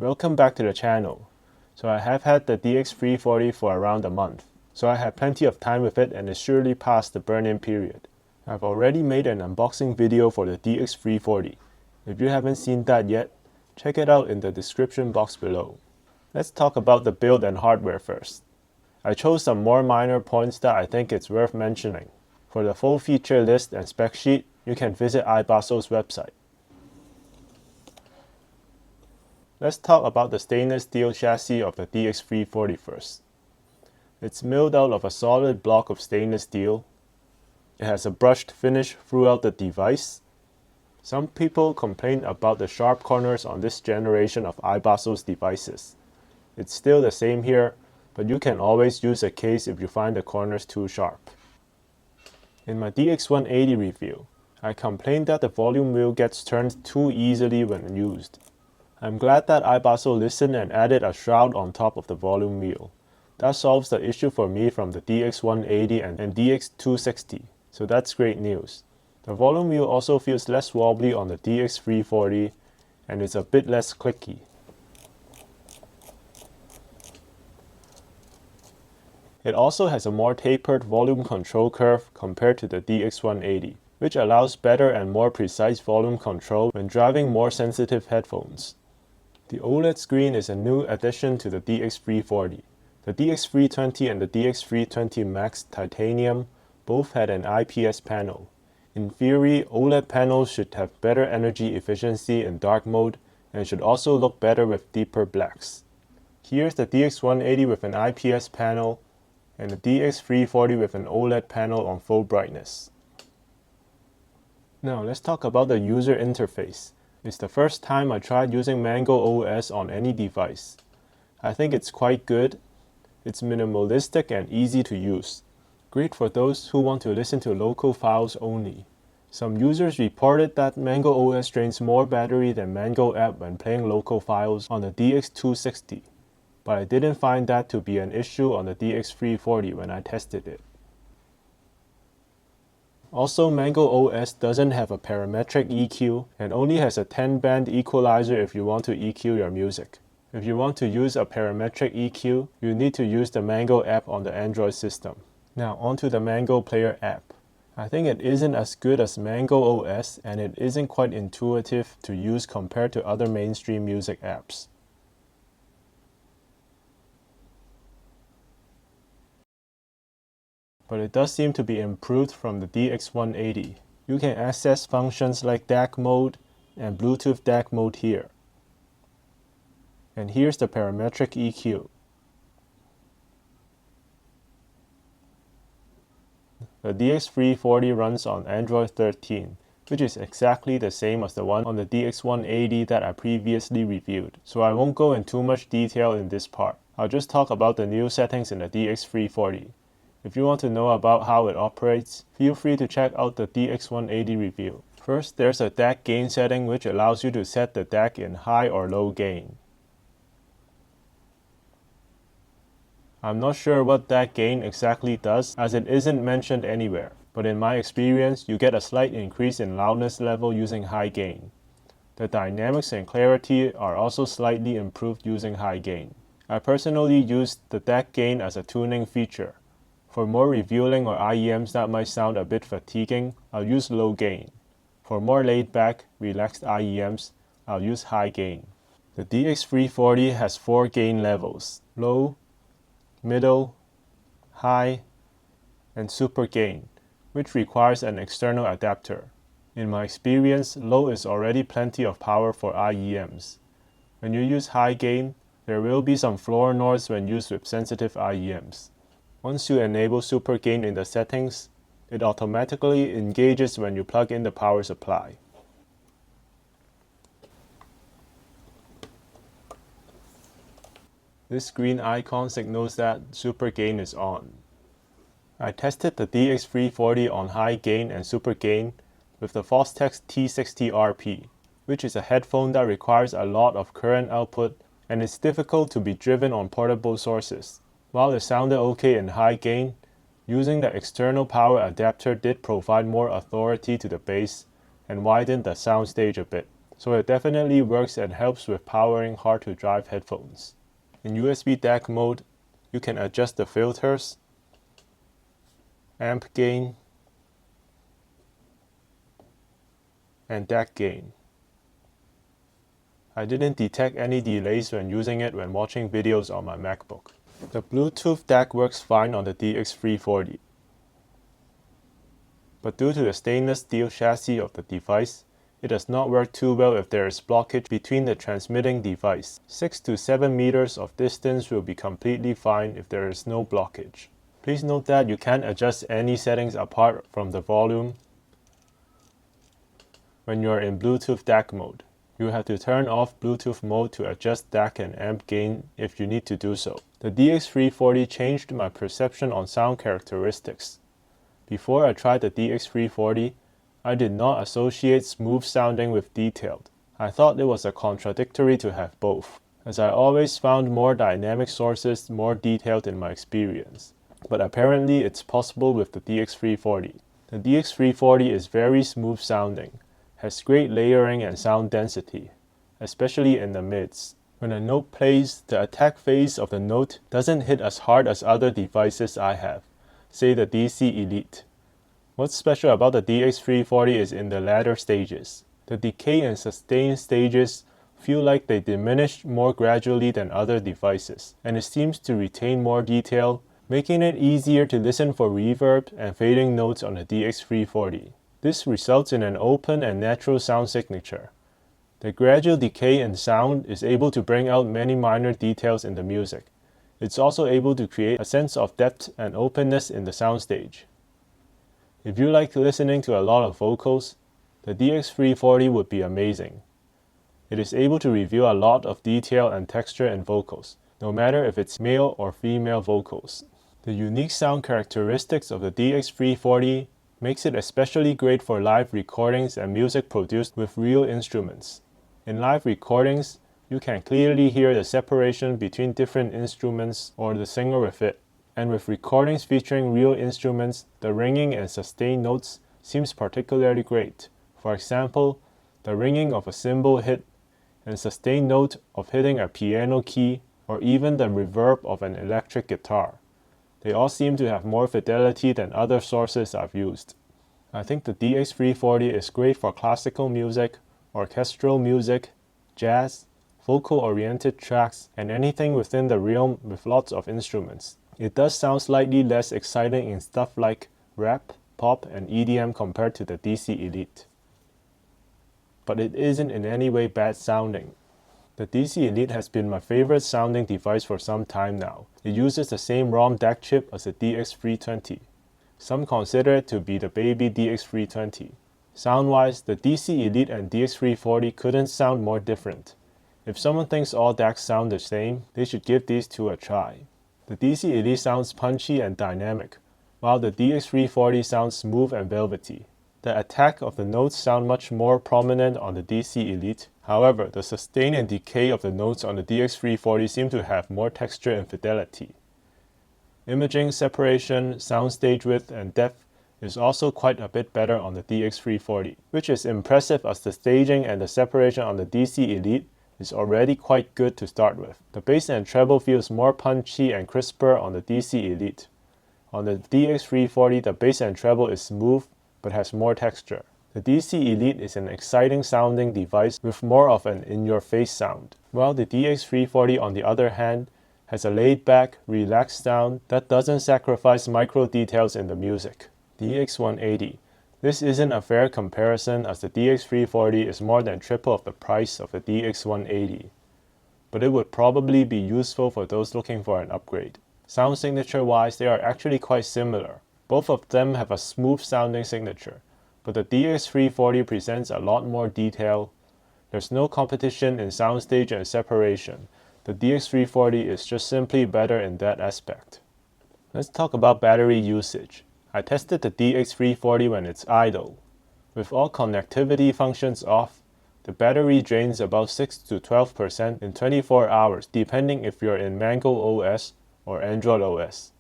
Welcome back to the channel. So I have had the DX340 for around a month, so I had plenty of time with it and is surely past the burn-in period. I've already made an unboxing video for the DX340. If you haven't seen that yet, check it out in the description box below. Let's talk about the build and hardware first. I chose some more minor points that I think it's worth mentioning. For the full feature list and spec sheet, you can visit iBasso's website. Let's talk about the stainless steel chassis of the DX340 first. It's milled out of a solid block of stainless steel. It has a brushed finish throughout the device. Some people complain about the sharp corners on this generation of iBasso's devices. It's still the same here, but you can always use a case if you find the corners too sharp. In my DX180 review, I complained that the volume wheel gets turned too easily when used. I'm glad that iBasso listened and added a shroud on top of the volume wheel. That solves the issue for me from the DX180 and DX260, so that's great news. The volume wheel also feels less wobbly on the DX340 and is a bit less clicky. It also has a more tapered volume control curve compared to the DX180, which allows better and more precise volume control when driving more sensitive headphones. The OLED screen is a new addition to the DX340. The DX320 and the DX320 Max Titanium both had an IPS panel. In theory, OLED panels should have better energy efficiency in dark mode and should also look better with deeper blacks. Here's the DX180 with an IPS panel and the DX340 with an OLED panel on full brightness. Now let's talk about the user interface. It's the first time I tried using Mango OS on any device. I think it's quite good. It's minimalistic and easy to use. Great for those who want to listen to local files only. Some users reported that Mango OS drains more battery than Mango app when playing local files on the DX260, but I didn't find that to be an issue on the DX340 when I tested it. Also, Mango OS doesn't have a parametric EQ and only has a 10-band equalizer if you want to EQ your music. If you want to use a parametric EQ, you need to use the Mango app on the Android system. Now onto the Mango Player app. I think it isn't as good as Mango OS and it isn't quite intuitive to use compared to other mainstream music apps. But it does seem to be improved from the DX180. You can access functions like DAC mode and Bluetooth DAC mode here. And here's the parametric EQ. The DX340 runs on Android 13, which is exactly the same as the one on the DX180 that I previously reviewed, so I won't go in too much detail in this part. I'll just talk about the new settings in the DX340. If you want to know about how it operates, feel free to check out the DX180 review. First, there's a DAC gain setting which allows you to set the DAC in high or low gain. I'm not sure what DAC gain exactly does as it isn't mentioned anywhere, but in my experience, you get a slight increase in loudness level using high gain. The dynamics and clarity are also slightly improved using high gain. I personally used the DAC gain as a tuning feature. For more revealing or IEMs that might sound a bit fatiguing, I'll use low gain. For more laid-back, relaxed IEMs, I'll use high gain. The DX340 has 4 gain levels: low, middle, high, and super gain, which requires an external adapter. In my experience, low is already plenty of power for IEMs. When you use high gain, there will be some floor noise when used with sensitive IEMs. Once you enable super gain in the settings, it automatically engages when you plug in the power supply. This green icon signals that super gain is on. I tested the DX340 on high gain and super gain with the Fostex T60RP, which is a headphone that requires a lot of current output and is difficult to be driven on portable sources. While it sounded okay in high gain, using the external power adapter did provide more authority to the bass and widened the soundstage a bit. so it definitely works and helps with powering hard-to-drive headphones. In USB DAC mode, you can adjust the filters, amp gain, and DAC gain. I didn't detect any delays when using it when watching videos on my MacBook. The Bluetooth DAC works fine on the DX340, but due to the stainless steel chassis of the device, it does not work too well if there is blockage between the transmitting device. 6 to 7 meters of distance will be completely fine if there is no blockage. Please note that you can't adjust any settings apart from the volume when you are in Bluetooth DAC mode. You have to turn off Bluetooth mode to adjust DAC and amp gain if you need to do so. The DX340 changed my perception on sound characteristics. Before I tried the DX340, I did not associate smooth sounding with detailed. I thought it was contradictory to have both, as I always found more dynamic sources more detailed in my experience. But apparently it's possible with the DX340. The DX340 is very smooth sounding, has great layering and sound density, especially in the mids. When a note plays, the attack phase of the note doesn't hit as hard as other devices I have, say the DC Elite. What's special about the DX340 is in the latter stages. The decay and sustain stages feel like they diminish more gradually than other devices, and it seems to retain more detail, making it easier to listen for reverb and fading notes on the DX340. This results in an open and natural sound signature. The gradual decay in sound is able to bring out many minor details in the music. It's also able to create a sense of depth and openness in the soundstage. If you like listening to a lot of vocals, the DX340 would be amazing. It is able to reveal a lot of detail and texture in vocals, no matter if it's male or female vocals. The unique sound characteristics of the DX340 makes it especially great for live recordings and music produced with real instruments. In live recordings, you can clearly hear the separation between different instruments or the singer with it. And with recordings featuring real instruments, the ringing and sustained notes seems particularly great. For example, the ringing of a cymbal hit and sustained note of hitting a piano key, or even the reverb of an electric guitar. They all seem to have more fidelity than other sources I've used. I think the DX340 is great for classical music, orchestral music, jazz, vocal-oriented tracks, and anything within the realm with lots of instruments. It does sound slightly less exciting in stuff like rap, pop, and EDM compared to the DC Elite. But it isn't in any way bad sounding. The DC Elite has been my favorite sounding device for some time now. It uses the same ROM DAC chip as the DX320. Some consider it to be the baby DX320. Sound-wise, the DC Elite and DX340 couldn't sound more different. If someone thinks all DACs sound the same, they should give these two a try. The DC Elite sounds punchy and dynamic, while the DX340 sounds smooth and velvety. The attack of the notes sound much more prominent on the DC Elite. However, the sustain and decay of the notes on the DX340 seem to have more texture and fidelity. Imaging, separation, soundstage width, and depth is also quite a bit better on the DX340, which is impressive as the staging and the separation on the DC Elite is already quite good to start with. The bass and treble feels more punchy and crisper on the DC Elite. On the DX340, the bass and treble is smooth but has more texture. The DC Elite is an exciting sounding device with more of an in-your-face sound, while the DX340 on the other hand has a laid-back, relaxed sound that doesn't sacrifice micro details in the music. DX180. This isn't a fair comparison as the DX340 is more than triple of the price of the DX180, but it would probably be useful for those looking for an upgrade. Sound signature wise, they are actually quite similar. Both of them have a smooth sounding signature, but the DX340 presents a lot more detail. There's no competition in soundstage and separation. The DX340 is just simply better in that aspect. Let's talk about battery usage. I tested the DX340 when it's idle. With all connectivity functions off, the battery drains about 6 to 12% in 24 hours depending if you're in Mango OS or Android OS.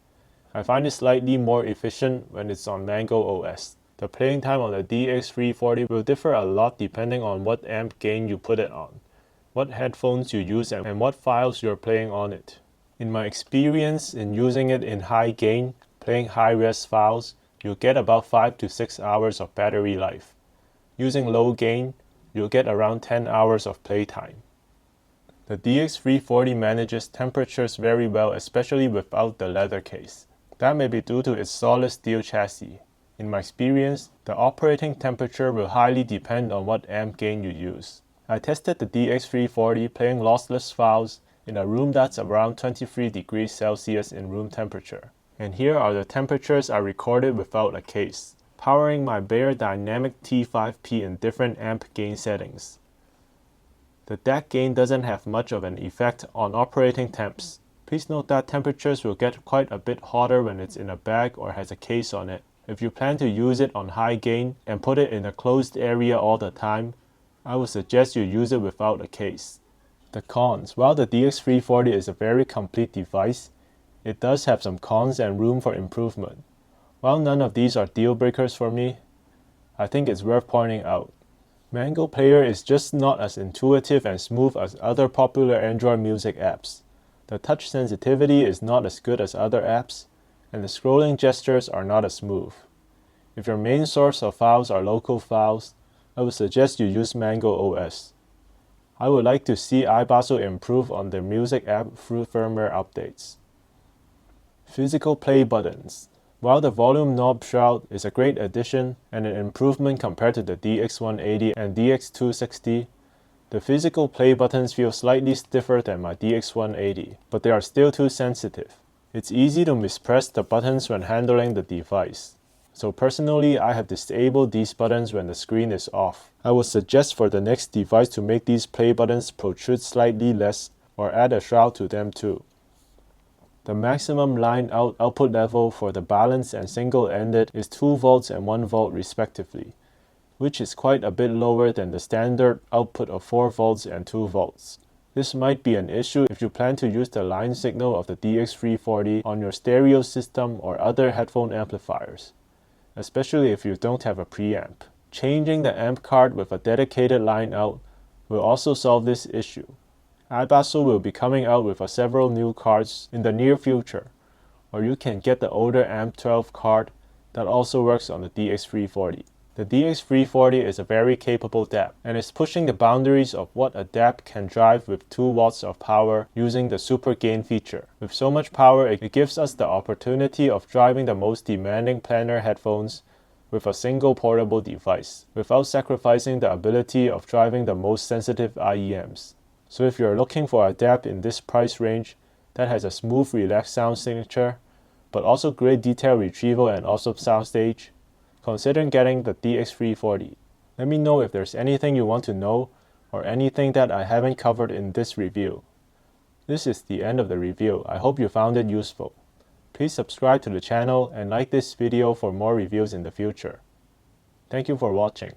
I find it slightly more efficient when it's on Mango OS. The playing time on the DX340 will differ a lot depending on what amp gain you put it on, what headphones you use, and what files you're playing on it. In my experience in using it in high gain, playing high-res files, you'll get about 5 to 6 hours of battery life. Using low gain, you'll get around 10 hours of playtime. The DX340 manages temperatures very well, especially without the leather case. That may be due to its solid steel chassis. In my experience, the operating temperature will highly depend on what amp gain you use. I tested the DX340 playing lossless files in a room that's around 23 degrees Celsius in room temperature. And here are the temperatures I recorded without a case, powering my bare dynamic T5P in different amp gain settings. The DAC gain doesn't have much of an effect on operating temps. Please note that temperatures will get quite a bit hotter when it's in a bag or has a case on it. If you plan to use it on high gain and put it in a closed area all the time, I would suggest you use it without a case. The cons. While the DX340 is a very complete device, it does have some cons and room for improvement. While none of these are deal breakers for me, I think it's worth pointing out. Mango Player is just not as intuitive and smooth as other popular Android music apps. The touch sensitivity is not as good as other apps, and the scrolling gestures are not as smooth. If your main source of files are local files, I would suggest you use Mango OS. I would like to see iBasso improve on their music app through firmware updates. Physical play buttons. While the volume knob shroud is a great addition and an improvement compared to the DX180 and DX260, the physical play buttons feel slightly stiffer than my DX180, but they are still too sensitive. It's easy to mispress the buttons when handling the device. So personally, I have disabled these buttons when the screen is off. I would suggest for the next device to make these play buttons protrude slightly less or add a shroud to them too. The maximum line out output level for the balanced and single-ended is 2 volts and 1 volt respectively, which is quite a bit lower than the standard output of 4 volts and 2 volts. This might be an issue if you plan to use the line signal of the DX340 on your stereo system or other headphone amplifiers, especially if you don't have a preamp. Changing the amp card with a dedicated line out will also solve this issue. iBasso will be coming out with several new cards in the near future, or you can get the older AMP12 card that also works on the DX340. The DX340 is a very capable DAP and is pushing the boundaries of what a DAP can drive with 2 watts of power using the super gain feature. With so much power, it gives us the opportunity of driving the most demanding planar headphones with a single portable device, without sacrificing the ability of driving the most sensitive IEMs. So if you're looking for a DAP in this price range that has a smooth, relaxed sound signature, but also great detail retrieval and awesome soundstage, consider getting the DX340. Let me know if there's anything you want to know or anything that I haven't covered in this review. This is the end of the review. I hope you found it useful. Please subscribe to the channel and like this video for more reviews in the future. Thank you for watching.